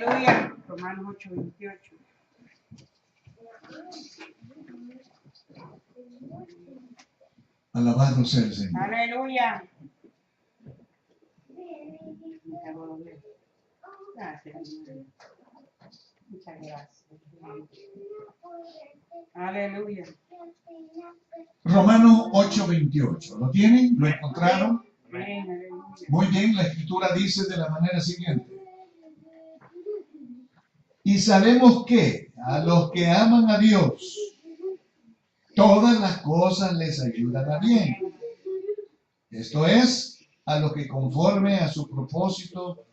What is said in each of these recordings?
Aleluya. Romanos 8:28. Alabado sea el Señor. Aleluya. Gracias, hermano. Muchas gracias. Aleluya. Romanos 8:28. ¿Lo tienen? ¿Lo encontraron? Amén, aleluya. Muy bien, la escritura dice de la manera siguiente. Y sabemos que a los que aman a Dios, todas las cosas les ayudan a bien. Esto es, a los que conforme a su propósito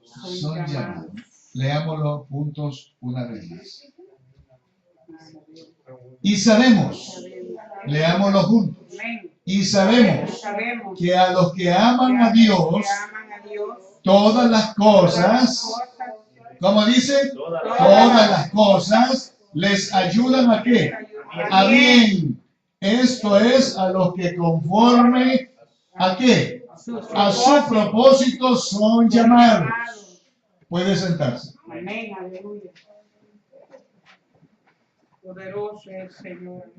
son llamados. Leámoslo juntos una vez más. Y sabemos, leámoslo juntos. Amén. Y sabemos Sabemos que a los que aman a Dios, todas las cosas, ¿cómo dice? Todas las cosas les ayudan a qué? A bien. Esto es, a los que conforme a qué? A su propósito son llamados. Puede sentarse. Amén, aleluya. Poderoso es el Señor.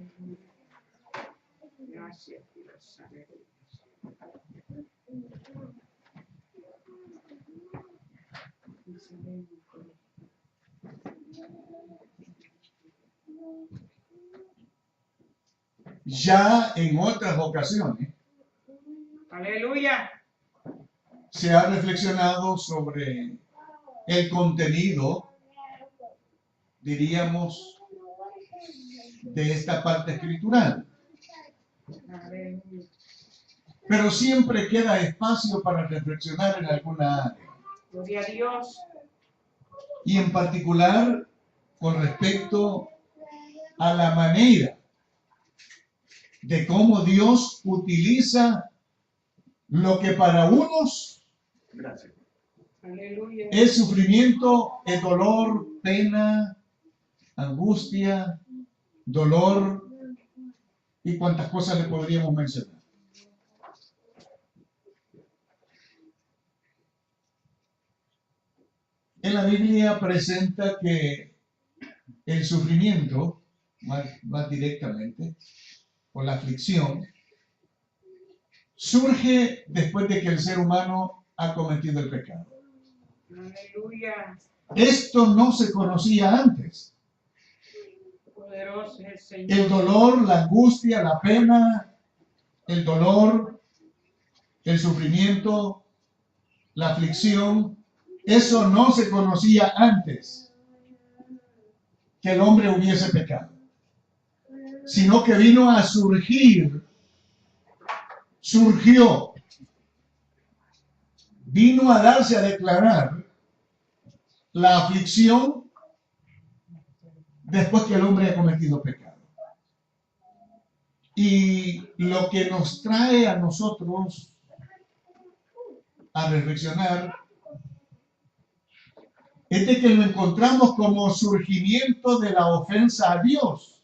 Gracias, Dios. Ya en otras ocasiones Aleluya. se ha reflexionado sobre el contenido, diríamos, de esta parte escritural. Aleluya. Pero siempre queda espacio para reflexionar en alguna área. Gloria a Dios. Y en particular con respecto a la manera de cómo Dios utiliza lo que para unos Aleluya. es sufrimiento, es dolor, pena, angustia, dolor y cuantas cosas le podríamos mencionar. En la Biblia presenta que el sufrimiento, más directamente, o la aflicción, surge después de que el ser humano ha cometido el pecado. Aleluya. Esto no se conocía antes. Poderoso es el Señor. El dolor, la angustia, la pena, el dolor, el sufrimiento, la aflicción, eso no se conocía antes que el hombre hubiese pecado, sino que vino a surgió, vino a darse a declarar la aflicción después que el hombre ha cometido pecado. Y lo que nos trae a nosotros a reflexionar es de que lo encontramos como surgimiento de la ofensa a Dios.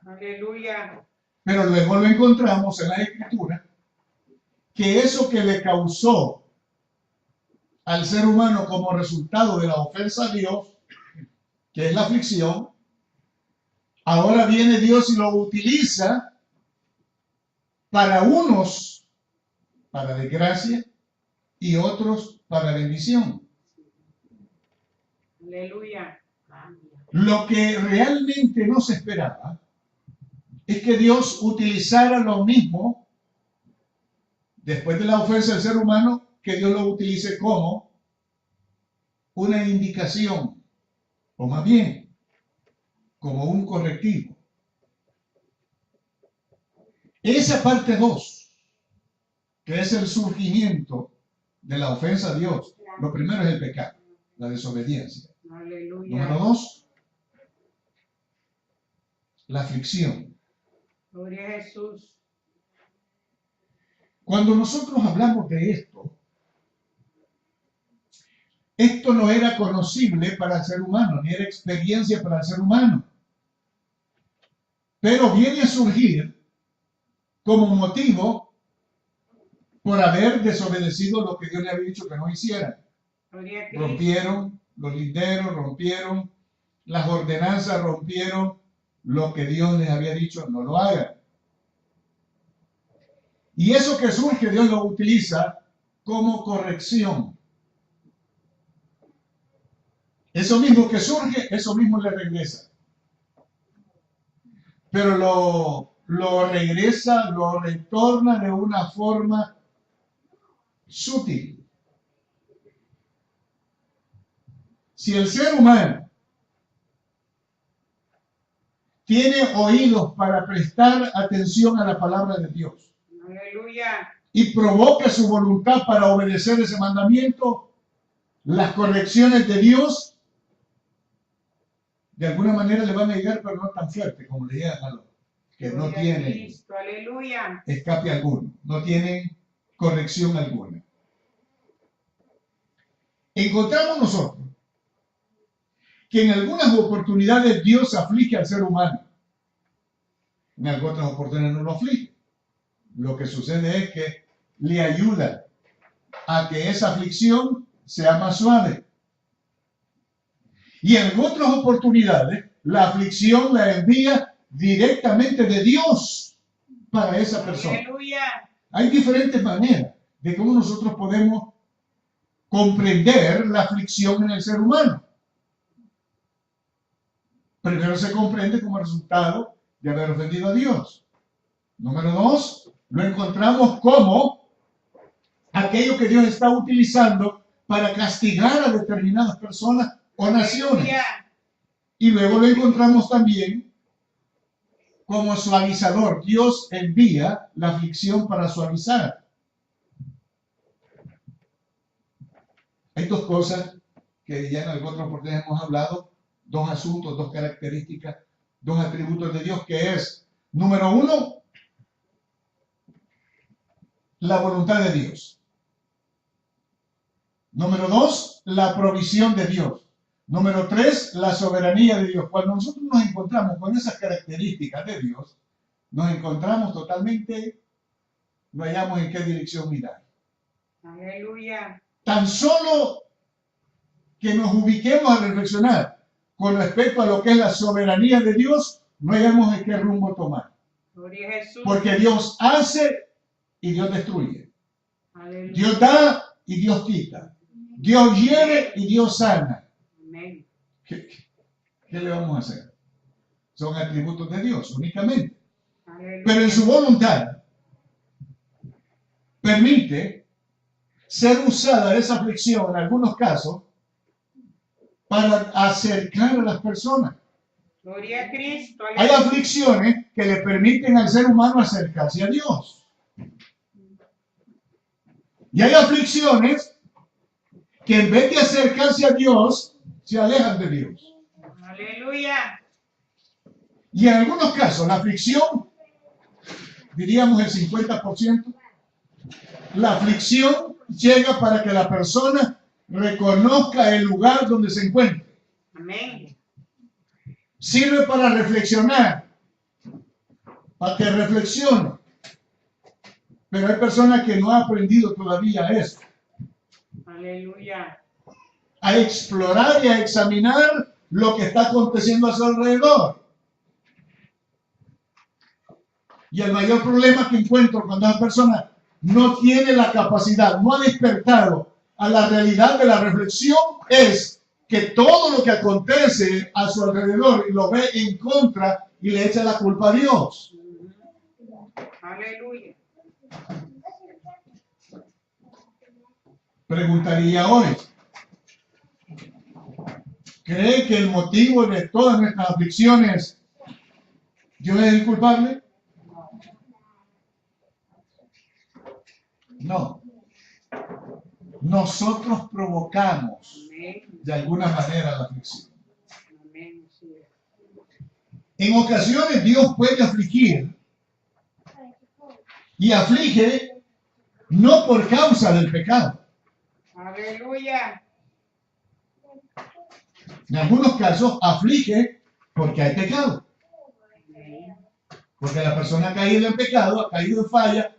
Aleluya. Pero luego lo encontramos en la Escritura, que eso que le causó al ser humano como resultado de la ofensa a Dios, que es la aflicción, ahora viene Dios y lo utiliza para unos para desgracia y otros para bendición. Aleluya. Lo que realmente no se esperaba es que Dios utilizara lo mismo después de la ofensa del ser humano, que Dios lo utilice como una indicación, o más bien, como un correctivo. Esa parte 2, que es el surgimiento de la ofensa a Dios, lo primero es el pecado, la desobediencia. Aleluya. Número 2, la aflicción. Gloria a Jesús. Cuando nosotros hablamos de esto no era conocible para el ser humano, ni era experiencia para el ser humano. Pero viene a surgir como motivo por haber desobedecido lo que Dios le había dicho que no hicieran. Gloria a Cristo. Rompieron los linderos, rompieron las ordenanzas, rompieron lo que Dios les había dicho, no lo hagan. Y eso que surge, Dios lo utiliza como corrección. Eso mismo que surge, eso mismo le regresa. Pero lo regresa, lo retorna de una forma sutil. Si el ser humano tiene oídos para prestar atención a la palabra de Dios, Aleluya. y provoca su voluntad para obedecer ese mandamiento, las correcciones de Dios de alguna manera le van a llegar, pero no tan fuerte como le llegan a los que no Gloria a tienen Cristo. Aleluya. escape alguno, no tienen corrección alguna. Encontramos nosotros que en algunas oportunidades Dios aflige al ser humano, en algunas oportunidades no lo aflige. Lo que sucede es que le ayuda a que esa aflicción sea más suave. Y en otras oportunidades, la aflicción la envía directamente de Dios para esa persona. Aleluya. Hay diferentes maneras de cómo nosotros podemos comprender la aflicción en el ser humano. Primero se comprende como resultado de haber ofendido a Dios. Número 2, lo encontramos como aquello que Dios está utilizando para castigar a determinadas personas o naciones. Aleluya. Y luego lo encontramos también como suavizador. Dios envía la aflicción para suavizar. Hay dos cosas que ya en algunas oportunidades hemos hablado, dos asuntos, dos características, dos atributos de Dios, que es, número 1, la voluntad de Dios. Número 2, la provisión de Dios. Número 3, la soberanía de Dios. Cuando nosotros nos encontramos con esas características de Dios, nos encontramos totalmente, no hallamos en qué dirección mirar. Aleluya. Tan solo que nos ubiquemos a reflexionar con respecto a lo que es la soberanía de Dios, no hallamos en qué rumbo tomar. Gloria a Jesús. Porque Dios hace y Dios destruye. Aleluya. Dios da y Dios quita. Dios hiere y Dios sana. Amén. ¿Qué le vamos a hacer? Son atributos de Dios únicamente. Aleluya. Pero en su voluntad permite ser usada esa aflicción en algunos casos para acercar a las personas. Gloria a Cristo. Hay Aleluya. aflicciones que le permiten al ser humano acercarse a Dios. Y hay aflicciones que en vez de acercarse a Dios, se alejan de Dios. Aleluya. Y en algunos casos, la aflicción, diríamos el 50%, la aflicción llega para que la persona reconozca el lugar donde se encuentra. Amén. Sirve para reflexionar, para que reflexione. Pero hay personas que no han aprendido todavía eso. Aleluya. A explorar y a examinar lo que está aconteciendo a su alrededor. Y el mayor problema que encuentro cuando una persona no tiene la capacidad, no ha despertado a la realidad de la reflexión, es que todo lo que acontece a su alrededor y lo ve en contra y le echa la culpa a Dios. Aleluya. Preguntaría hoy, ¿cree que el motivo de todas nuestras aflicciones Dios es el culpable? No. Nosotros provocamos Amén. de alguna manera la aflicción. Amén. Sí. En ocasiones Dios puede afligir y aflige no por causa del pecado. Aleluya. En algunos casos aflige porque hay pecado. Amén. Porque la persona ha caído en pecado, ha caído en falla,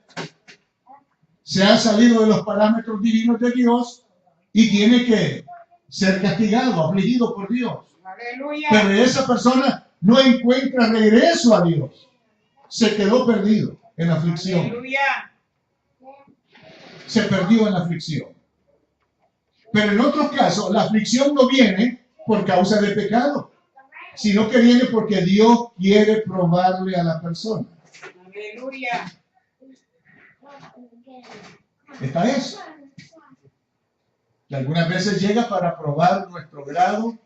se ha salido de los parámetros divinos de Dios y tiene que ser castigado, afligido por Dios. Aleluya. Pero esa persona no encuentra regreso a Dios. Se quedó perdido en la aflicción. Aleluya. Se perdió en la aflicción. Pero en otros casos, la aflicción no viene por causa de pecado, sino que viene porque Dios quiere probarle a la persona. Aleluya. Esta es. Que algunas veces llega para probar nuestro grado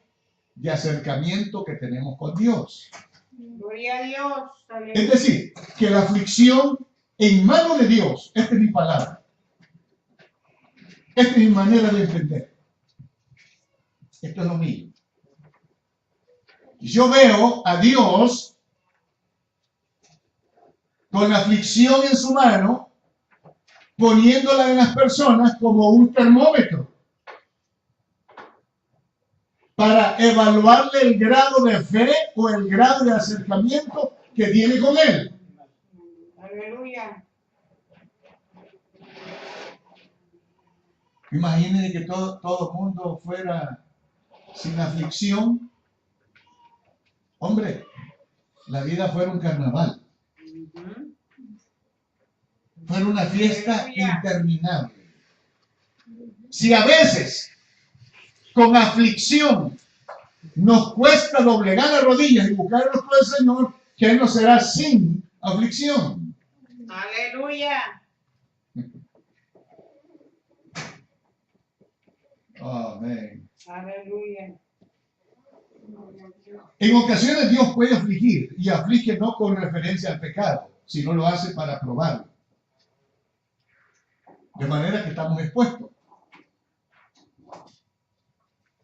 de acercamiento que tenemos con Dios. Gloria a Dios. Aleluya. Es decir, que la aflicción en manos de Dios, esta es mi palabra, esta es mi manera de entender. Esto es lo mío. Yo veo a Dios con la aflicción en su mano, poniéndola en las personas como un termómetro para evaluarle el grado de fe o el grado de acercamiento que tiene con Él. Aleluya. Imagínense que todo el mundo fuera sin aflicción. Hombre, la vida fuera un carnaval. Ujú. Fuera una fiesta Aleluya. interminable. Si a veces con aflicción nos cuesta doblegar las rodillas y buscar el rostro del Señor, ¿qué no será sin aflicción? Aleluya. Amén. Aleluya. En ocasiones Dios puede afligir y aflige no con referencia al pecado, sino lo hace para probarlo. De manera que estamos expuestos.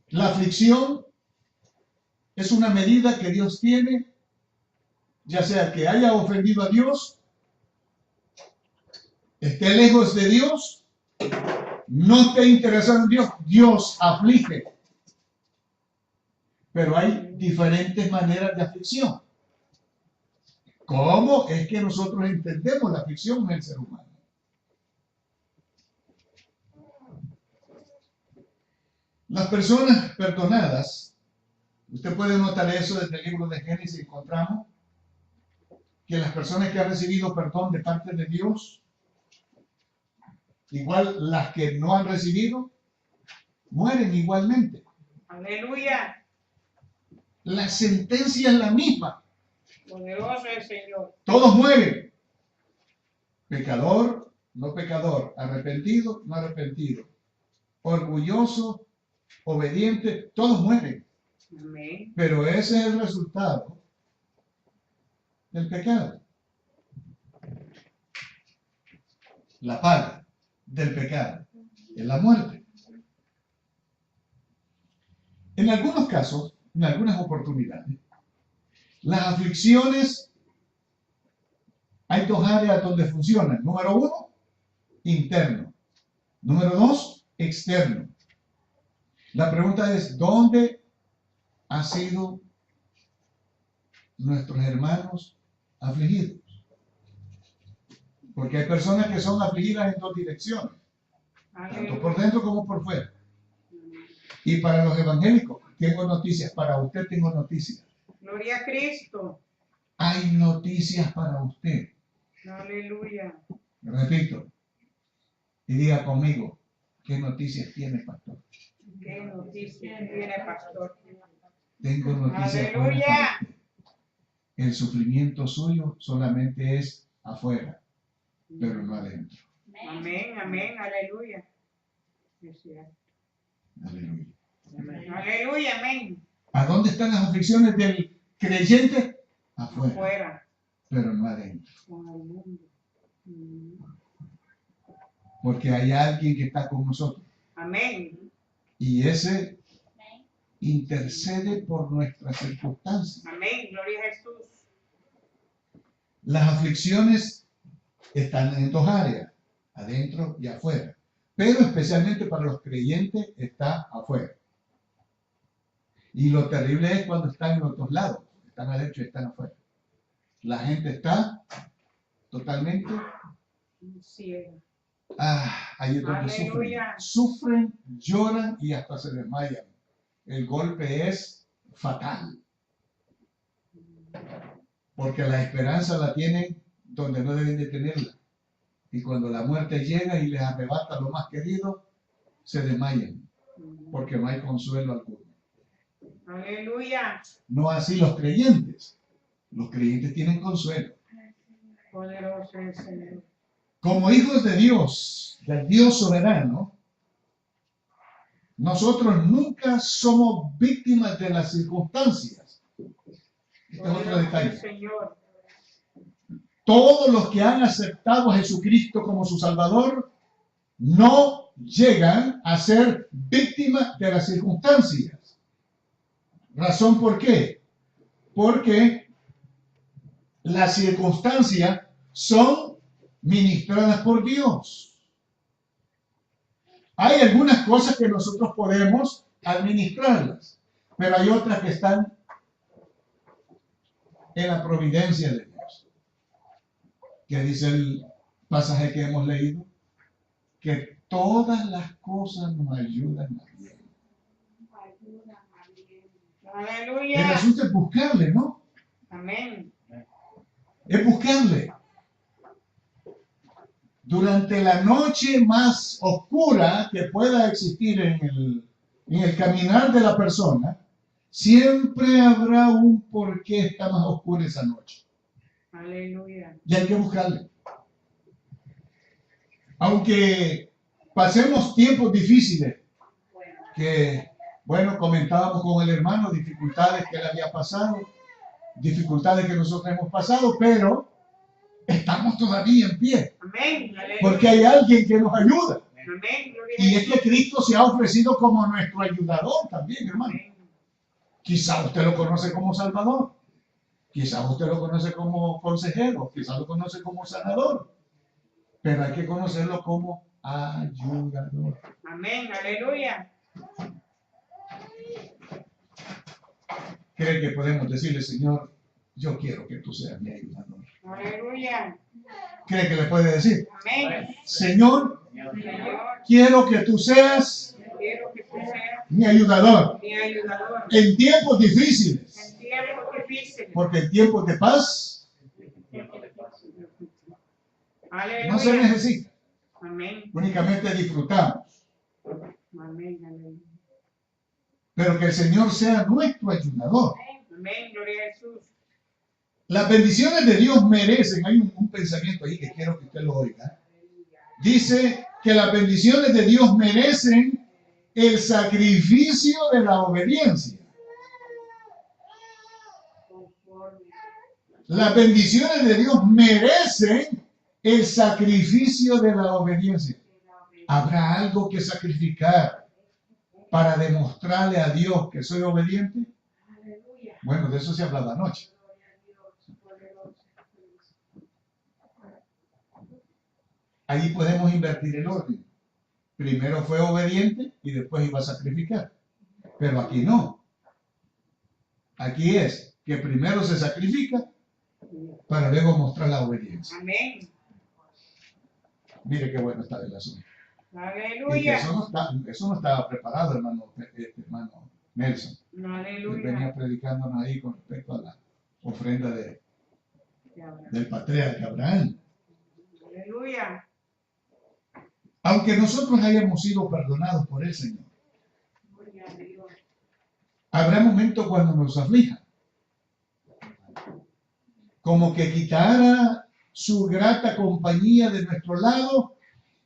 La aflicción es una medida que Dios tiene, ya sea que haya ofendido a Dios, esté lejos de Dios, no esté interesado en Dios, Dios aflige. Pero hay diferentes maneras de aflicción. ¿Cómo es que nosotros entendemos la aflicción en el ser humano? Las personas perdonadas, usted puede notar eso desde el libro de Génesis, encontramos que las personas que han recibido perdón de parte de Dios, igual las que no han recibido, mueren igualmente. Aleluya. La sentencia es la misma. Poderoso el Señor. Todos mueren. Pecador, no pecador. Arrepentido, no arrepentido. Orgulloso, obediente, todos mueren. Amén. Pero ese es el resultado del pecado. La paga del pecado es la muerte. En algunos casos, en algunas oportunidades, las aflicciones, hay dos áreas donde funcionan. Número uno, interno. Número dos, externo. La pregunta es, ¿dónde han sido nuestros hermanos afligidos? Porque hay personas que son afligidas en dos direcciones, tanto por dentro como por fuera. Y para los evangélicos, tengo noticias. Para usted tengo noticias. Gloria a Cristo. Hay noticias para usted. Aleluya. Repito. Y diga conmigo, ¿qué noticias tiene, pastor? Qué noticia tiene, pastor. Tengo noticias buenas Aleluya. para usted. El sufrimiento suyo solamente es afuera, pero no adentro. Amén, amén, aleluya. Es cierto. Aleluya. Aleluya, amén. ¿A dónde están las aflicciones del creyente? Afuera, Fuera, pero no adentro. con el mundo. Porque hay alguien que está con nosotros. Amén. Y ese intercede por nuestras circunstancias. Amén, gloria a Jesús. Las aflicciones están en dos áreas, adentro y afuera. Pero especialmente para los creyentes está afuera. Y lo terrible es cuando están en los dos lados. Están adentro y están afuera. La gente está totalmente Ciega. Ahí es donde sufren. Aleluya. Sufren, lloran y hasta se desmayan. El golpe es fatal. Porque la esperanza la tienen donde no deben de tenerla. Y cuando la muerte llega y les arrebata lo más querido, se desmayan. Porque no hay consuelo alguno. Aleluya. No así los creyentes. Los creyentes tienen consuelo. Poderoso es el Señor. Como hijos de Dios, del Dios soberano, nosotros nunca somos víctimas de las circunstancias. Este es otro Poderoso el detalle. Señor. Todos los que han aceptado a Jesucristo como su Salvador no llegan a ser víctimas de las circunstancias. ¿Razón por qué? Porque las circunstancias son ministradas por Dios. Hay algunas cosas que nosotros podemos administrarlas, pero hay otras que están en la providencia de Dios. Que dice el pasaje que hemos leído, que todas las cosas nos ayudan a bien. El Aleluya. asunto es buscarle, ¿no? Amén. Es buscarle. Durante la noche más oscura que pueda existir en el caminar de la persona, siempre habrá un por qué está más oscura esa noche. Aleluya. Y hay que buscarle. Aunque pasemos tiempos difíciles, que, bueno, comentábamos con el hermano dificultades que él había pasado, dificultades que nosotros hemos pasado, pero estamos todavía en pie, Amén. Aleluya. porque hay alguien que nos ayuda. Amén. Gloria Y a es que Cristo se ha ofrecido como nuestro ayudador también, hermano. Amén. Quizá usted lo conoce como Salvador, quizá usted lo conoce como consejero, quizá lo conoce como sanador, pero hay que conocerlo como ayudador. Amén. Aleluya. ¿Cree que podemos decirle, Señor, yo quiero que tú seas mi ayudador? Aleluya. ¿Cree que le puede decir, Amén. Señor, Señor, quiero que tú seas quiero que tú seas mi ayudador mi ayudador en tiempos difíciles? en tiempos difíciles. Porque en tiempos de paz no se Aleluya. necesita, Amén. únicamente disfrutamos. Amén. Aleluya. Pero que el Señor sea nuestro ayudador. Amén. Gloria a Jesús. Las bendiciones de Dios merecen, hay un pensamiento ahí que quiero que usted lo oiga. Dice que las bendiciones de Dios merecen el sacrificio de la obediencia. Las bendiciones de Dios merecen el sacrificio de la obediencia. ¿Habrá algo que sacrificar para demostrarle a Dios que soy obediente? Bueno, de eso se hablaba anoche. Ahí podemos invertir el orden. Primero fue obediente y después iba a sacrificar. Pero aquí no. Aquí es que primero se sacrifica para luego mostrar la obediencia. Amén. Mire qué bueno está el asunto. Y que Aleluya. eso no estaba preparado, hermano Nelson. Él venía Aleluya. predicándonos ahí con respecto a la ofrenda del patriarca Abraham. Aleluya. Aunque nosotros hayamos sido perdonados por el Señor, habrá momentos cuando nos aflija. Como que quitara su grata compañía de nuestro lado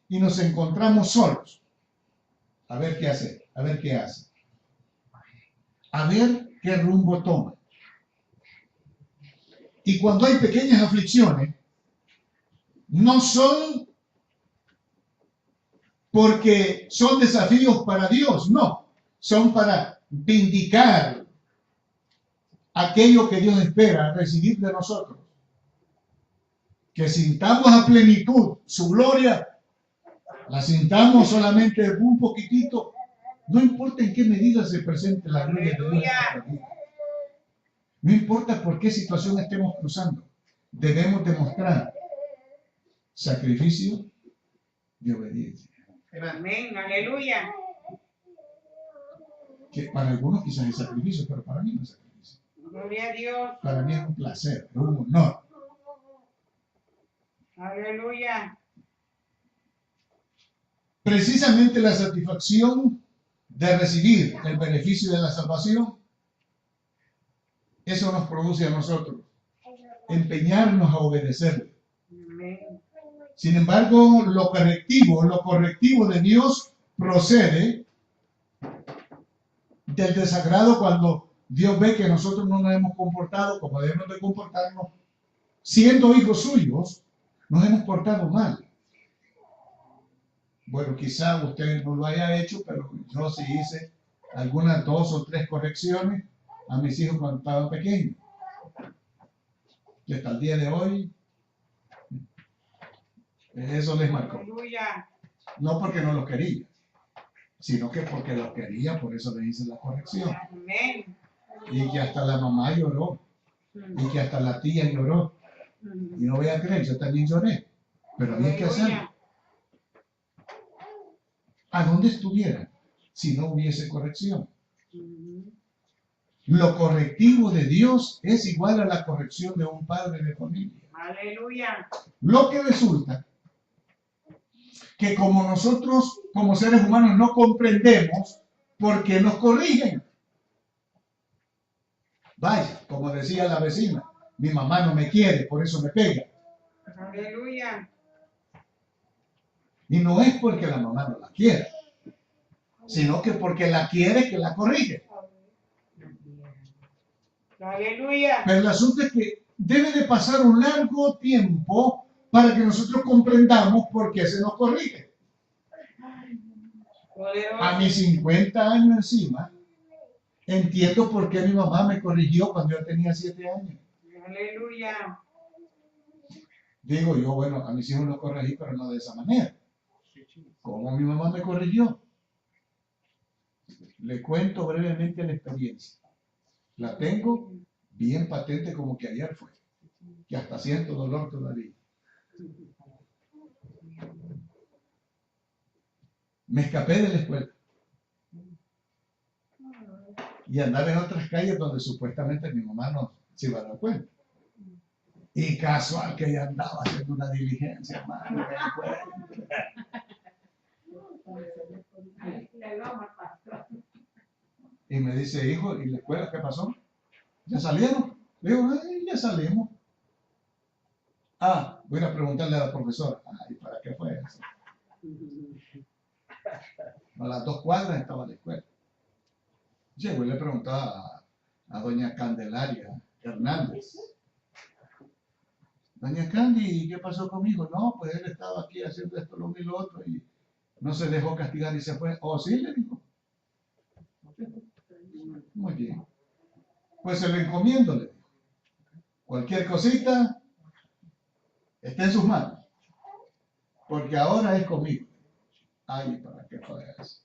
y nos encontramos solos. A ver qué hace, a ver qué hace. A ver qué rumbo toma. Y cuando hay pequeñas aflicciones, no son porque son desafíos para Dios, no, son para vindicar aquello que Dios espera recibir de nosotros. Que sintamos a plenitud su gloria, la sintamos solamente un poquitito, no importa en qué medida se presente la gloria de Dios en nuestra vida. No importa por qué situación estemos cruzando, debemos demostrar sacrificio de obediencia. Amén. Aleluya. Que para algunos quizás es sacrificio, pero para mí no es sacrificio. Gloria a Dios. Para mí es un placer, es un honor. Aleluya. Precisamente la satisfacción de recibir el beneficio de la salvación, eso nos produce a nosotros empeñarnos a obedecerle. Amén. Sin embargo, lo correctivo de Dios procede del desagrado cuando Dios ve que nosotros no nos hemos comportado como debemos de comportarnos. Siendo hijos suyos, nos hemos portado mal. Bueno, quizá usted no lo haya hecho, pero yo sí hice algunas 2 o 3 correcciones a mis hijos cuando estaban pequeños. Y hasta el día de hoy, eso les marcó. Aleluya. No porque no los quería, sino que porque los quería, por eso les hice la corrección. Amén. Y que hasta la mamá lloró, y que hasta la tía lloró. Y no voy a creer, yo también lloré, pero había que hacerlo. ¿A dónde estuviera si no hubiese corrección? Lo correctivo de Dios es igual a la corrección de un padre de familia. Aleluya. Lo que resulta que como nosotros, como seres humanos, no comprendemos por qué nos corrigen. Vaya, como decía la vecina, mi mamá no me quiere, por eso me pega. Aleluya. Y no es porque la mamá no la quiera, sino que porque la quiere que la corrige. Aleluya. Pero el asunto es que debe de pasar un largo tiempo para que nosotros comprendamos por qué se nos corrige. A mis 50 años encima, entiendo por qué mi mamá me corrigió cuando yo tenía 7 años. Aleluya. Digo yo, bueno, a mis hijos los corregí, pero no de esa manera. ¿Cómo mi mamá me corrigió? Le cuento brevemente la experiencia. La tengo bien patente como que ayer fue, que hasta siento dolor todavía. Me escapé de la escuela y andaba en otras calles donde supuestamente mi mamá no se iba a dar cuenta. Y casual que ella andaba haciendo una diligencia, hermano. Y me dice, hijo, ¿y la escuela qué pasó? ¿Ya salieron? Le digo, ay, ya salimos. Ah, voy a preguntarle a la profesora. Ay, ¿para qué fue eso? A las 2 cuadras estaba la escuela. Llego y le preguntaba a doña Candelaria Hernández. Doña Candy, ¿qué pasó conmigo? No, pues él estaba aquí haciendo esto, lo y lo otro, y no se dejó castigar y se fue. Oh, sí, le dijo. Muy bien. Pues se lo encomiendo, le dijo. Cualquier cosita está en sus manos. Porque ahora es conmigo. Ay, ¿para qué fue eso?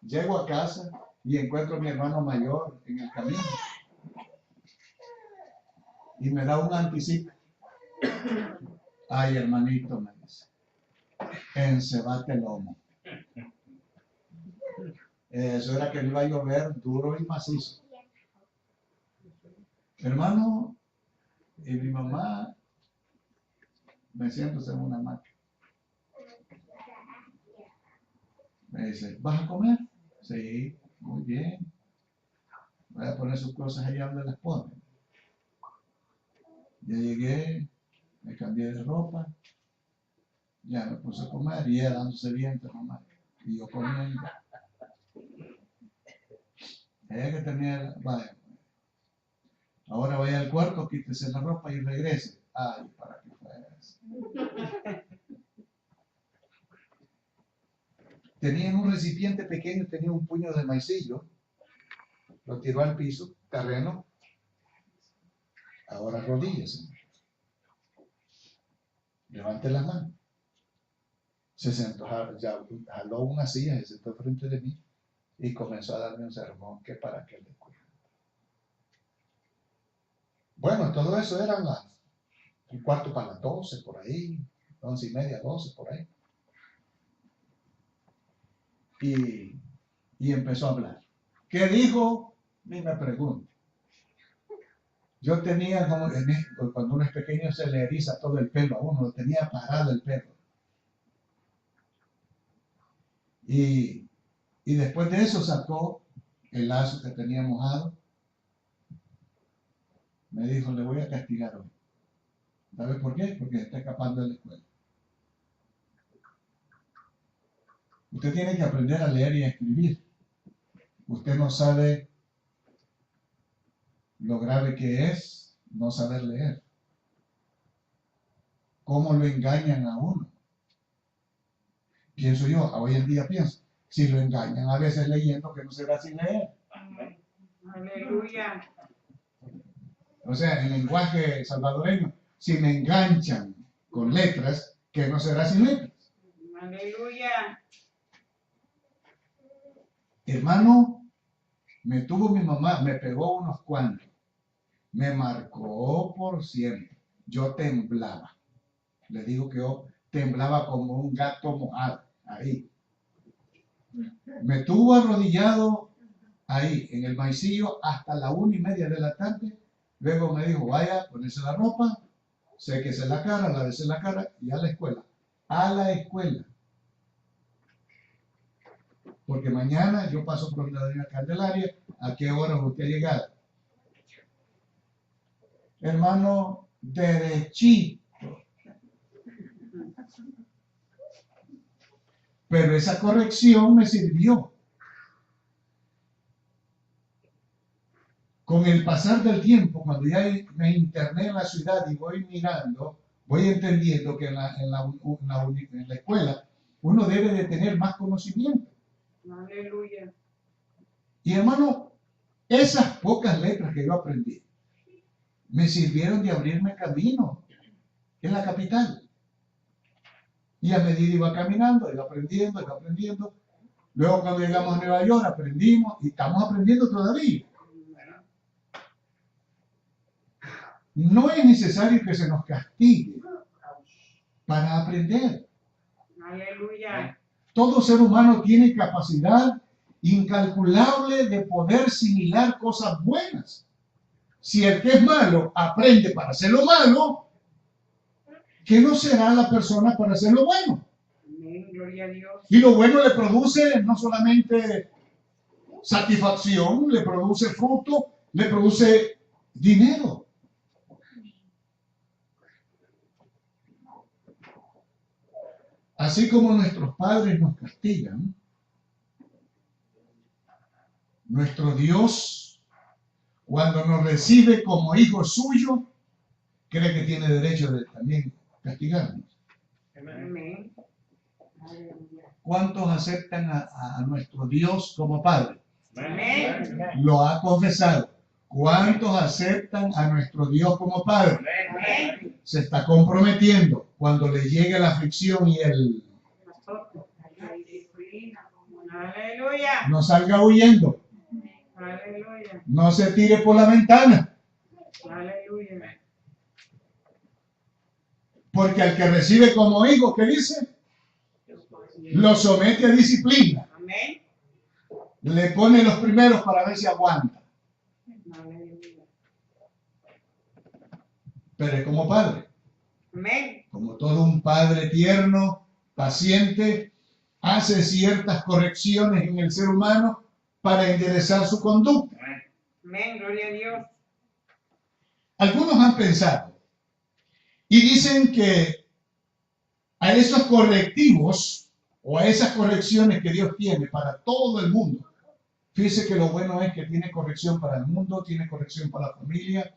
Llego a casa y encuentro a mi hermano mayor en el camino. Y me da un anticipo. Ay, hermanito, me dice. Encebate el lomo. Eso era que me iba a llover duro y macizo. Hermano, y mi mamá me siento en una hamaca. Me dice, ¿vas a comer? Sí, muy bien. Voy a poner sus cosas allá donde las pone. Ya llegué, me cambié de ropa, ya me puse a comer y ella dándose viento, mamá. Y yo comiendo. Ella que tenía, vaya, ahora vaya al cuarto, quítese la ropa y regrese. Ay, ¿para qué fue eso? Tenía en un recipiente pequeño, tenía un puño de maicillo, lo tiró al piso, terreno, ahora rodillas. Levante la mano. Se sentó, ya jaló una silla, se sentó frente de mí y comenzó a darme un sermón que para qué le cuento. Bueno, todo eso eran un cuarto para las 12, por ahí, 11:30, 12, por ahí. y empezó a hablar. ¿Qué dijo? Ni me pregunte. Yo tenía, como en México, cuando uno es pequeño se le eriza todo el pelo a uno, lo tenía parado el pelo. Y después de eso sacó el lazo que tenía mojado. Me dijo, le voy a castigar hoy. ¿Sabe por qué? Porque se está escapando de la escuela. Usted tiene que aprender a leer y a escribir. Usted no sabe lo grave que es no saber leer. ¿Cómo lo engañan a uno? Pienso yo, hoy en día pienso, si lo engañan a veces leyendo, que no será sin leer. Aleluya. O sea, en lenguaje salvadoreño, si me enganchan con letras, que no será sin letras. Aleluya. Hermano, me tuvo mi mamá, me pegó unos cuantos, me marcó por siempre. Yo temblaba. Le digo que yo temblaba como un gato mojado, ahí. Me tuvo arrodillado ahí, en el maicillo, hasta la 1:30 de la tarde. Luego me dijo, vaya, ponerse la ropa, séquese la cara, lávese la cara y a la escuela. A la escuela. Porque mañana yo paso por la doña Candelaria, ¿a qué hora usted ha llegado? Hermano, derechito. Pero esa corrección me sirvió. Con el pasar del tiempo, cuando ya me interné en la ciudad y voy mirando, voy entendiendo que en la escuela uno debe de tener más conocimiento. Aleluya. Y hermano, esas pocas letras que yo aprendí me sirvieron de abrirme camino en la capital. Y a medida iba caminando, iba aprendiendo. Luego cuando llegamos a Nueva York aprendimos y estamos aprendiendo todavía. No es necesario que se nos castigue para aprender. Aleluya. Todo ser humano tiene capacidad incalculable de poder asimilar cosas buenas. Si el que es malo aprende para hacer lo malo, ¿qué no será la persona para hacer lo bueno? Amén. Gloria a Dios. Y lo bueno le produce no solamente satisfacción, le produce fruto, le produce dinero. Así como nuestros padres nos castigan, nuestro Dios, cuando nos recibe como hijos suyos, cree que tiene derecho de también castigarnos. Amén. ¿Cuántos aceptan a nuestro Dios como Padre? Amén. Lo ha confesado. ¿Cuántos aceptan a nuestro Dios como Padre? Amén. Se está comprometiendo cuando le llegue la aflicción y el Aleluya. no salga huyendo, Aleluya. no se tire por la ventana, Aleluya. porque al que recibe como hijo, ¿qué dice? Lo somete a disciplina, Amén. le pone los primeros para ver si aguanta, Aleluya. pero es como padre, Amén. como todo un padre tierno, paciente, hace ciertas correcciones en el ser humano para enderezar su conducta. Amén. Gloria a Dios. Algunos han pensado y dicen que a esos correctivos o a esas correcciones que Dios tiene para todo el mundo, fíjese que lo bueno es que tiene corrección para el mundo, tiene corrección para la familia,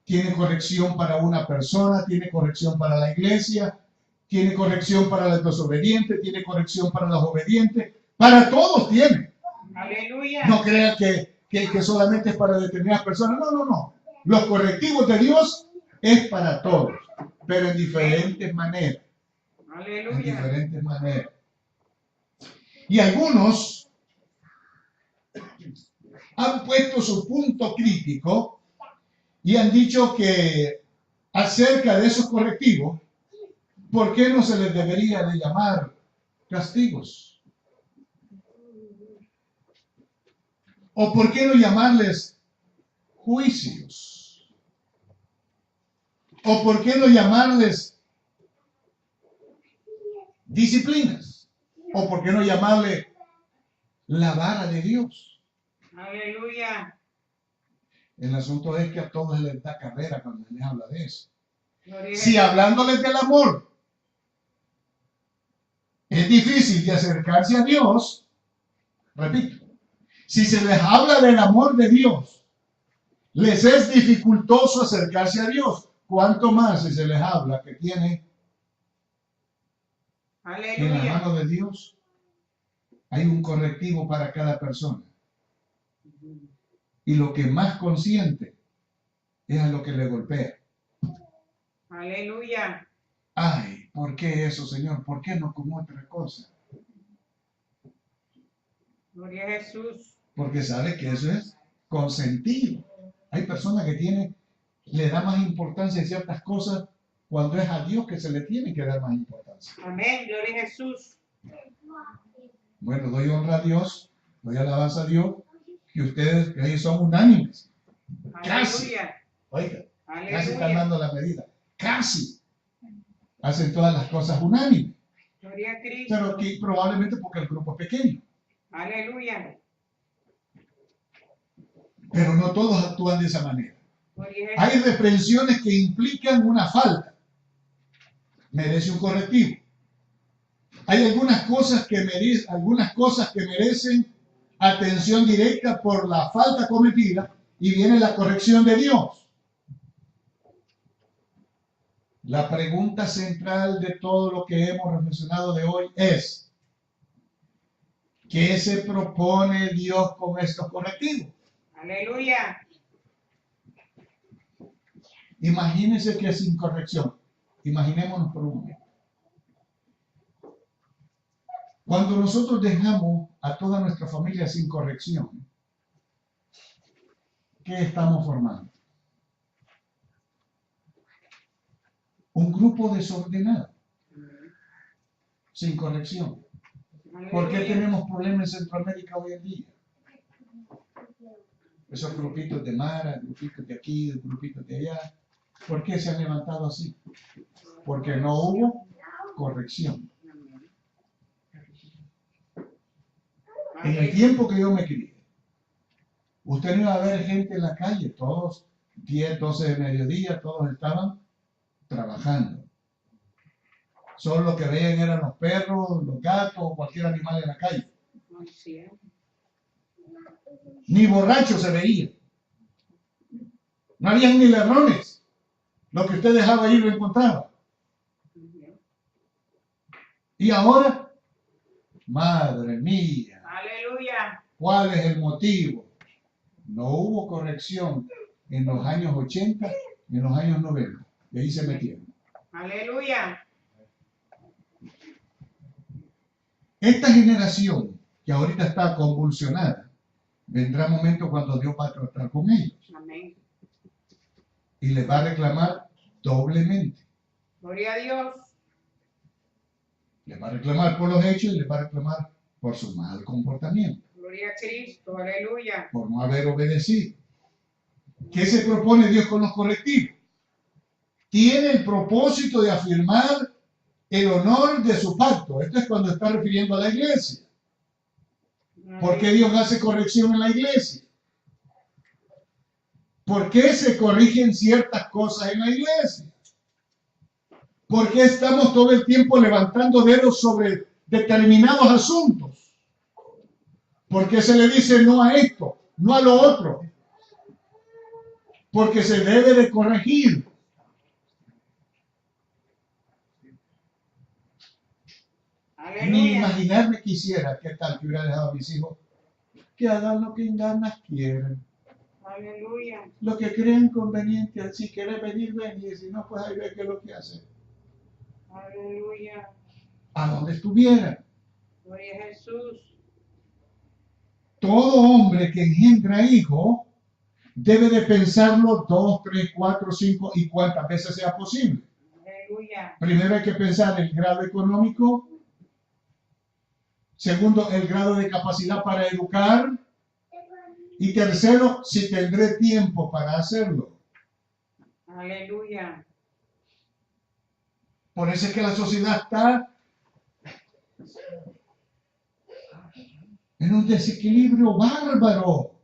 tiene corrección para una persona, tiene corrección para la iglesia, tiene corrección para los desobedientes, tiene corrección para los obedientes, para todos tiene. Aleluya. No crea que solamente es para determinadas personas, no. Los correctivos de Dios es para todos, pero en diferentes maneras. En Aleluya. diferentes maneras. Y algunos han puesto su punto crítico y han dicho que acerca de esos correctivos, ¿por qué no se les debería de llamar castigos? ¿O por qué no llamarles juicios? ¿O por qué no llamarles disciplinas? ¿O por qué no llamarle la vara de Dios? Aleluya. El asunto es que a todos les da carrera cuando les habla de eso. Gloria a Si Jesús. hablándoles del amor es difícil de acercarse a Dios, repito, si se les habla del amor de Dios, les es dificultoso acercarse a Dios. ¿Cuánto más si se les habla que tiene en la Aleluya. mano de Dios? Hay un correctivo para cada persona. Y lo que más consiente es a lo que le golpea. Aleluya. Ay, ¿por qué eso, Señor? ¿Por qué no como otra cosa? Gloria a Jesús. Porque sabe que eso es consentido. Hay personas que le da más importancia a ciertas cosas cuando es a Dios que se le tiene que dar más importancia. Amén. Gloria a Jesús. Bueno, doy honra a Dios, doy alabanza a Dios, que ustedes que ahí son unánimes. Casi. Aleluya. Oiga, casi están Aleluya. dando la medida. Casi. Hacen todas las cosas unánimes. Gloria a Cristo. Pero aquí probablemente porque el grupo es pequeño. Aleluya. Pero no todos actúan de esa manera. Gloria a Jesús. Hay reprensiones que implican una falta. Merece un correctivo. Hay algunas cosas que merecen atención directa por la falta cometida y viene la corrección de Dios. La pregunta central de todo lo que hemos reflexionado de hoy es: ¿qué se propone Dios con estos correctivos? Aleluya. Imagínense que sin corrección. Imaginémonos por un momento. Cuando nosotros dejamos a toda nuestra familia sin corrección, ¿qué estamos formando? Un grupo desordenado, sin corrección. ¿Por qué Aleluya. tenemos problemas en Centroamérica hoy en día? Esos grupitos de Mara, grupitos de aquí, grupitos de allá. ¿Por qué se han levantado así? Porque no hubo corrección. En el tiempo que yo me crié, usted no iba a ver gente en la calle, todos 10, 12 de mediodía, todos estaban trabajando. Solo lo que veían eran los perros, los gatos o cualquier animal en la calle. Así es. Ni borrachos se veían. No habían ni ladrones. Lo que usted dejaba ahí lo encontraba. Y ahora, madre mía, Aleluya. ¿cuál es el motivo? No hubo corrección en los años 80 y en los años 90. Y ahí se metieron. Aleluya. Esta generación que ahorita está convulsionada, vendrá un momento cuando Dios va a tratar con ellos Amén. y les va a reclamar doblemente. Gloria a Dios. Les va a reclamar por los hechos y les va a reclamar por su mal comportamiento, Gloria a Cristo. Aleluya. por no haber obedecido. ¿Qué se propone Dios con los correctivos? Tiene el propósito de afirmar el honor de su pacto. Esto es cuando está refiriendo a la iglesia. ¿Por qué Dios hace corrección en la iglesia? ¿Por qué se corrigen ciertas cosas en la iglesia? ¿Por qué estamos todo el tiempo levantando dedos sobre determinados asuntos? ¿Por qué se le dice no a esto, no a lo otro? Porque se debe de corregir. Ni Aleluya. imaginarme quisiera qué tal que hubiera dejado a mis hijos que hagan lo que en ganas quieren, Aleluya. lo que crean conveniente. Si quiere venir, ven, y si no, pues ahí ve qué es lo que hace. Aleluya. A donde estuviera. Gloria a Jesús. Todo hombre que engendra hijo debe de pensarlo 2, 3, 4, 5 y cuantas veces sea posible. Aleluya. Primero hay que pensar el grado económico. Segundo, el grado de capacidad para educar. Y tercero, si tendré tiempo para hacerlo. Aleluya. Por eso es que la sociedad está en un desequilibrio bárbaro.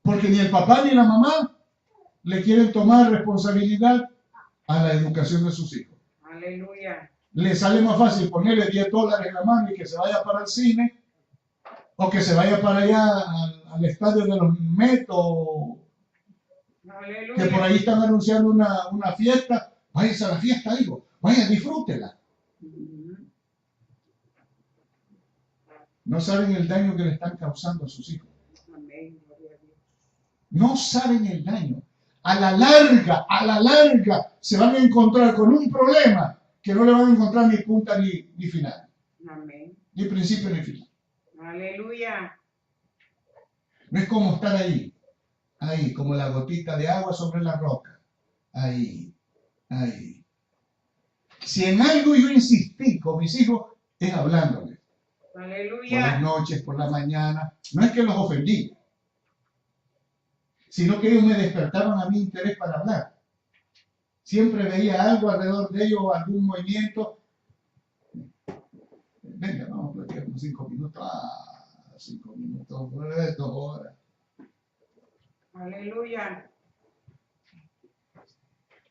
Porque ni el papá ni la mamá le quieren tomar responsabilidad a la educación de sus hijos. Aleluya. Le sale más fácil ponerle $10 en la mano y que se vaya para el cine, o que se vaya para allá al estadio de los Mets, o Aleluya. que por ahí están anunciando una fiesta. Váyase a la fiesta, hijo. Vaya, disfrútela. No saben el daño que le están causando a sus hijos. Amén. Gloria a Dios. No saben el daño. A la larga, se van a encontrar con un problema que no le van a encontrar ni punta ni final. Amén. Ni principio ni final. Aleluya. No es como estar ahí, como la gotita de agua sobre la roca. Ahí. Si en algo yo insistí con mis hijos, es hablándoles. Aleluya. Por las noches, por la mañana. No es que los ofendí, sino que ellos me despertaban a mi interés para hablar. Siempre veía algo alrededor de ellos, algún movimiento. Venga, vamos a platicar unos 5 minutos. 5 minutos, 2 horas. Aleluya.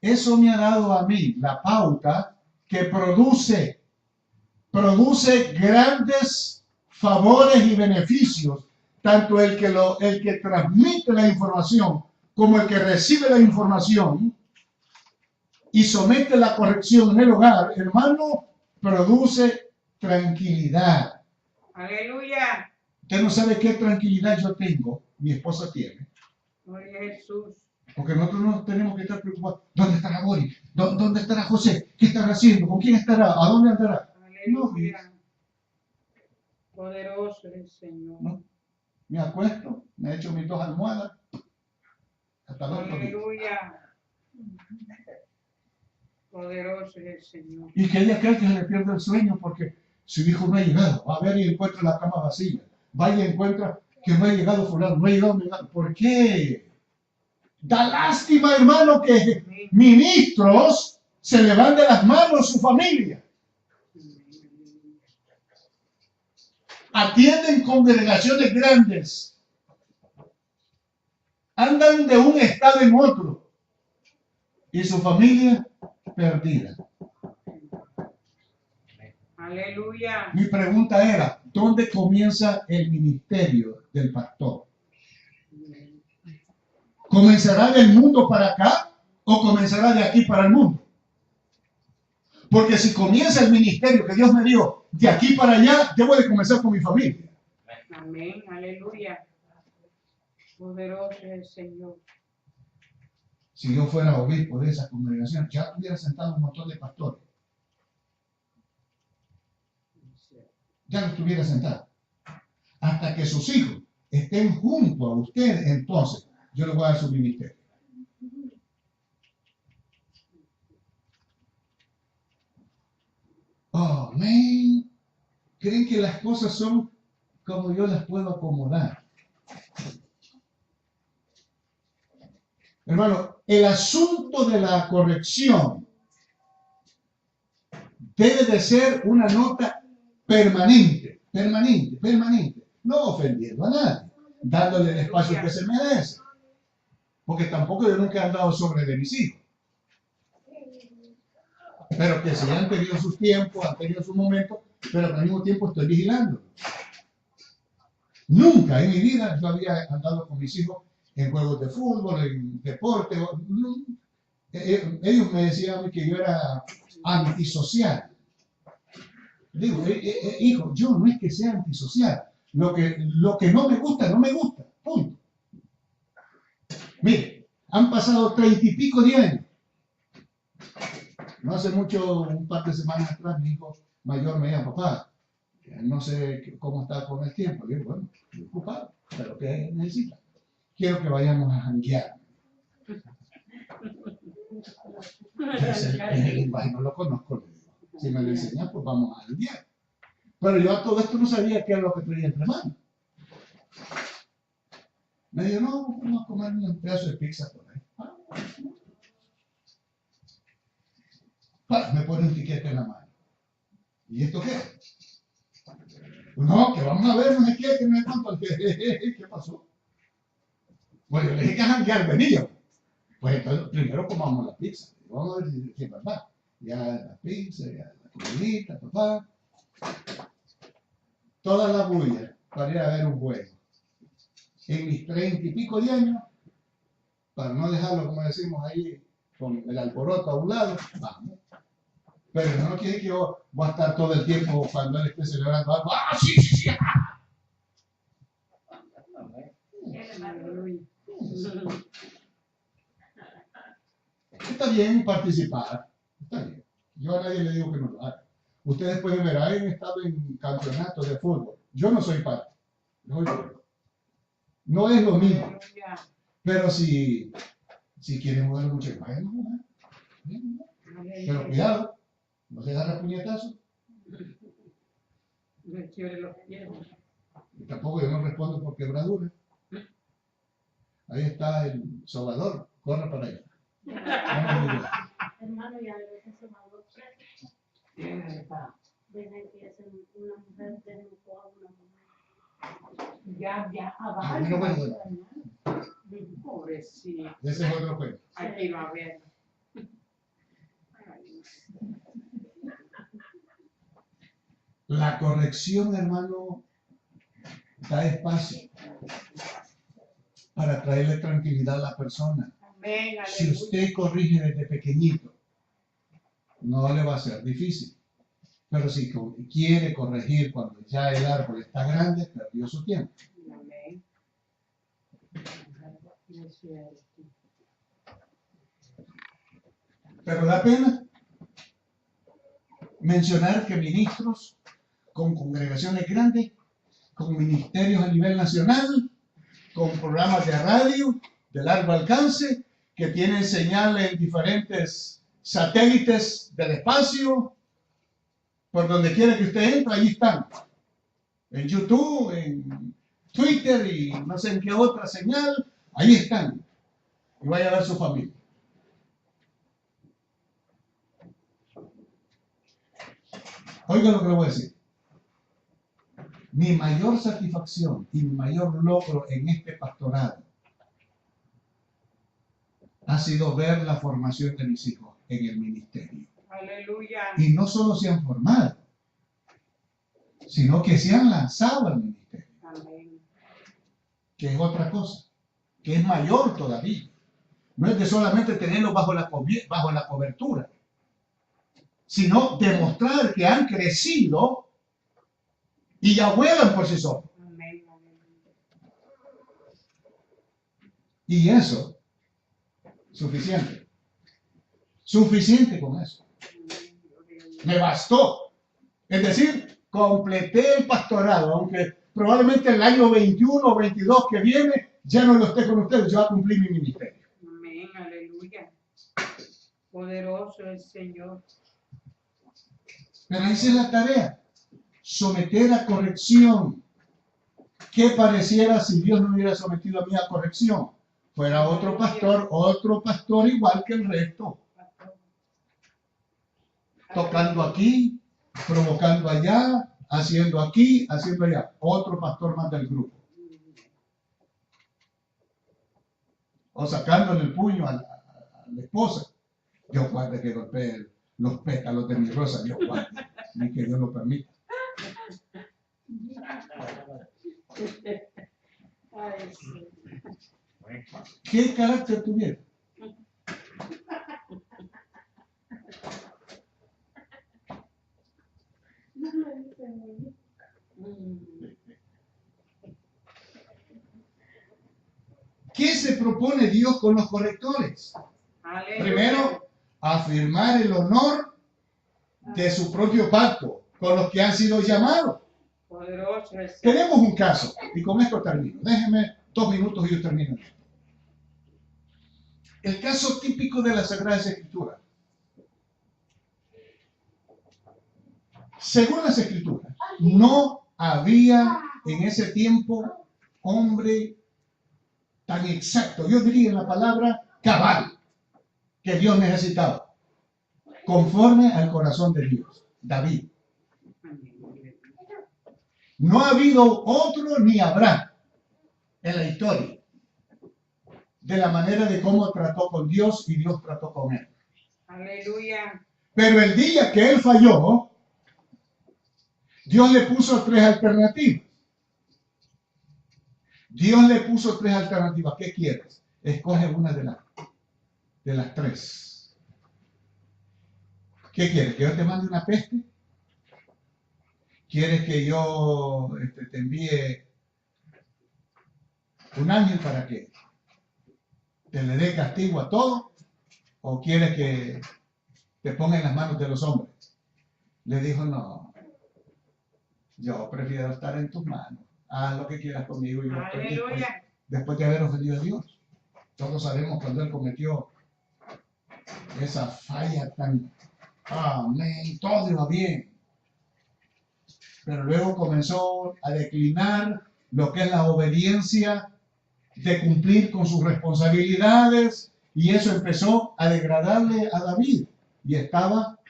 Eso me ha dado a mí la pauta que produce grandes favores y beneficios, tanto el que transmite la información como el que recibe la información y somete la corrección en el hogar, hermano, produce tranquilidad. Aleluya. Usted no sabe qué tranquilidad yo tengo, mi esposa tiene. Gloria a Jesús. Porque nosotros no tenemos que estar preocupados. ¿Dónde estará Boris? ¿Dónde estará José? ¿Qué estará haciendo? ¿Con quién estará? ¿A dónde andará? Aleluya. Poderoso es el Señor. No. Me acuesto, me echo mis 2 almohadas. Hasta el otro día. Aleluya. Poderoso es el Señor. Y que ella cree que se le pierde el sueño porque su hijo no ha llegado. Va a ver y encuentra la cama vacía. Vaya y encuentra que no ha llegado fulano, no ha llegado. ¿Por qué? Da lástima, hermano, que ministros se le van de las manos su familia. Atienden congregaciones grandes. Andan de un estado en otro. Y su familia perdida. Aleluya. Mi pregunta era, ¿dónde comienza el ministerio del pastor? ¿Comenzará del mundo para acá o comenzará de aquí para el mundo? Porque si comienza el ministerio que Dios me dio de aquí para allá, debo de comenzar con mi familia. Amén. Aleluya. Poderoso es el Señor. Si yo fuera obispo de esa congregación, ya hubiera sentado un montón de pastores. Ya lo estuviera sentado. Hasta que sus hijos estén junto a usted, entonces yo le voy a dar su ministerio. Oh, amén. ¿Creen que las cosas son como yo las puedo acomodar? Hermano, el asunto de la corrección debe de ser una nota permanente. No ofendiendo a nadie, dándole el espacio que se merece. Porque tampoco yo nunca he andado sobre de mis hijos. Pero que si han tenido sus tiempos, han tenido sus momentos, pero al mismo tiempo estoy vigilando. Nunca en mi vida yo había andado con mis hijos en juegos de fútbol, en deporte. Ellos me decían que yo era antisocial. Digo, hijo, yo no es que sea antisocial. Lo que no me gusta, no me gusta. Punto. Mire, han pasado 30 y pico de años. No hace mucho, un par de semanas atrás, mi hijo mayor me dijo, papá, no sé cómo está con el tiempo. Le digo, bueno, estoy ocupado, pero ¿qué necesita? Quiero que vayamos a janguear. El lenguaje no lo conozco. Le digo. Si me lo enseñas, pues vamos a janguear. Pero yo a todo esto no sabía qué era lo que traía entre manos. Me dijo, no, vamos a comer un pedazo de pizza por ahí. Me pone un tiquete en la mano. ¿Y esto qué? No, que vamos a ver, no sé qué, que no es tanto. ¿Qué pasó? Bueno, yo le dije que a janguear venía. Pues entonces, primero comamos la pizza. Vamos a ver si es verdad. Ya la pizza, ya la comidita, papá. Toda la bulla para ir a ver un juego. En mis 30 y pico de años, para no dejarlo, como decimos ahí, con el alboroto a un lado, vamos. Pero no quiere que yo voy a estar todo el tiempo cuando él esté celebrando algo. ¡Ah, sí, sí, sí! Está bien participar. Está bien. Yo a nadie le digo que no lo haga. Ustedes pueden ver, han estado en campeonatos de fútbol. Yo no soy parte. No es lo mismo. Pero si quieren jugar mucho, vayan a jugar. Pero cuidado, no se agarra puñetazo. Y tampoco yo no respondo por quebradura. Ahí está el sobador, corre para allá. Hermano, ya le ves ese valor. Desde que es una mujer desnucó a una mujer. Ya, abajo. Bueno. Pobrecito. Ese es otro juego. Aquí va a ver. La corrección, hermano, da espacio para traerle tranquilidad a la persona. Amén, Si usted corrige desde pequeñito, no le va a ser difícil. Pero si quiere corregir cuando ya el árbol está grande, perdió su tiempo. Amén. Pero da pena mencionar que ministros con congregaciones grandes, con ministerios a nivel nacional, con programas de radio de largo alcance, que tienen señal en diferentes satélites del espacio, por donde quiera que usted entre, ahí están. En YouTube, en Twitter y no sé en qué otra señal, ahí están. Y vaya a ver su familia. Oiga lo que le voy a decir. Mi mayor satisfacción y mi mayor logro en este pastorado ha sido ver la formación de mis hijos en el ministerio. Aleluya. Y no solo se han formado, sino que se han lanzado al ministerio. Amén. Que es otra cosa, que es mayor todavía. No es de solamente tenerlos bajo la cobertura, sino demostrar que han crecido y ya vuelan por sí solos. Amén. Y eso, suficiente. Suficiente con eso. Me bastó. Es decir, completé el pastorado, aunque probablemente el año 21 o 22 que viene ya no lo esté con ustedes, yo voy a cumplir mi ministerio. Amén, aleluya. Poderoso el Señor. Pero esa es la tarea, someter a corrección. ¿Qué pareciera si Dios no hubiera sometido a mí a corrección? Fuera otro pastor igual que el resto. Tocando aquí, provocando allá, haciendo aquí, haciendo allá. Otro pastor más del grupo. O sacándole el puño a la esposa. Dios guarde que golpee los pétalos de mi rosa. Dios guarde. Ni que Dios lo permita. ¿Qué carácter tuviera? ¿Qué se propone Dios con los correctores? Aleluya. Primero, afirmar el honor de su propio pacto con los que han sido llamados. Poderoso el Señor. Tenemos un caso, y con esto termino. Déjenme 2 minutos y yo termino. El caso típico de las Sagradas Escrituras. Según las tan exacto, yo diría la palabra cabal, que Dios necesitaba, conforme al corazón de Dios, David. No ha habido otro ni habrá en la historia de la manera de cómo trató con Dios y Dios trató con él. Aleluya. Pero el día que él falló, Dios le puso tres alternativas. Dios le puso tres alternativas. ¿Qué quieres? Escoge una de las tres. ¿Qué quieres? ¿Que yo te mande una peste? ¿Quieres que yo te envíe un ángel para que te le dé castigo a todo? ¿O quieres que te ponga en las manos de los hombres? Le dijo, no, yo prefiero estar en tus manos. Haz lo que quieras conmigo. Y yo estoy después de haber ofendido a Dios. Todos sabemos cuando él cometió esa falla tan, amén, todo iba bien. Pero luego comenzó a declinar lo que es la obediencia de cumplir con sus responsabilidades, y eso empezó a degradarle a David, y estaba,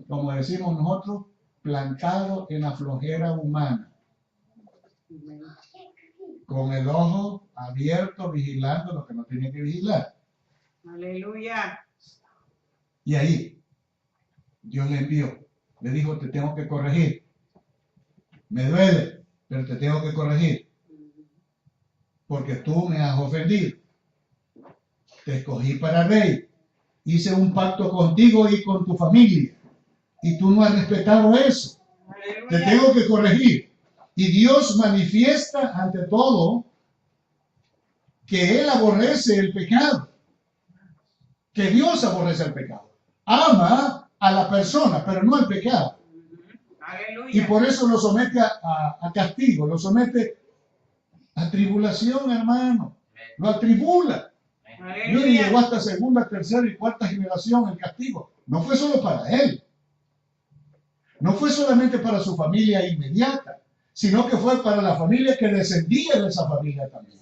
como decimos nosotros, plantado en la flojera humana, con el ojo abierto, vigilando lo que no tenía que vigilar. Aleluya. Y ahí Dios le envió, le dijo, te tengo que corregir, me duele, pero te tengo que corregir, porque tú me has ofendido. Te escogí para rey, hice un pacto contigo y con tu familia, y tú no has respetado eso. Aleluya. Te tengo que corregir. Y Dios manifiesta ante todo que Él aborrece el pecado, que Dios aborrece el pecado. Ama a la persona, pero no al pecado. Aleluya. Y por eso lo somete a castigo, lo somete a tribulación, hermano. Lo atribula. Mire, llegó hasta segunda, tercera y cuarta generación el castigo. No fue solo para él. No fue solamente para su familia inmediata, sino que fue para la familia que descendía de esa familia también.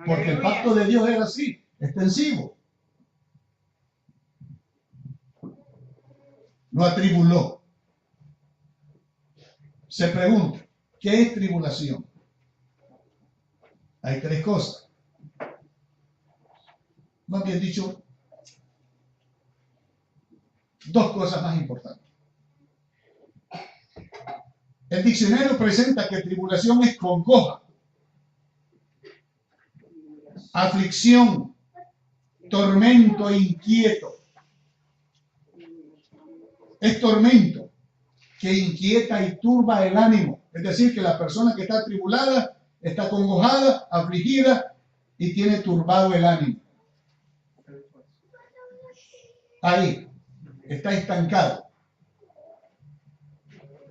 Porque el pacto de Dios era así, extensivo. Lo atribuló. Se pregunta, ¿qué es tribulación? Hay tres cosas. Más bien dicho, dos cosas más importantes. El diccionario presenta que tribulación es congoja, aflicción, tormento inquieto. Es tormento que inquieta y turba el ánimo. Es decir, que la persona que está atribulada está congojada, afligida y tiene turbado el ánimo. Ahí está estancado.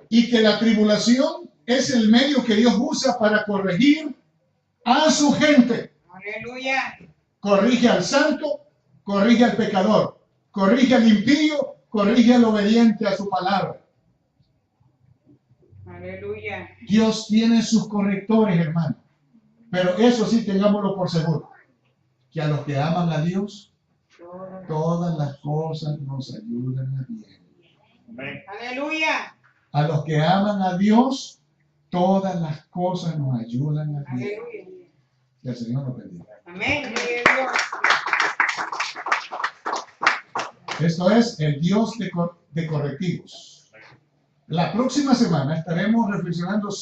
Y que la tribulación es el medio que Dios usa para corregir a su gente. Aleluya. Corrige al santo, corrige al pecador, corrige al impío, corrige al obediente a su palabra. Aleluya. Dios tiene sus correctores, hermano. Pero eso sí, tengámoslo por seguro, que a los que aman a Dios, todas las cosas nos ayudan a bien. Aleluya. A los que aman a Dios, todas las cosas nos ayudan a bien. Aleluya. Que el Señor nos bendiga. Amén. Esto es el Dios de correctivos. La próxima semana estaremos reflexionando sobre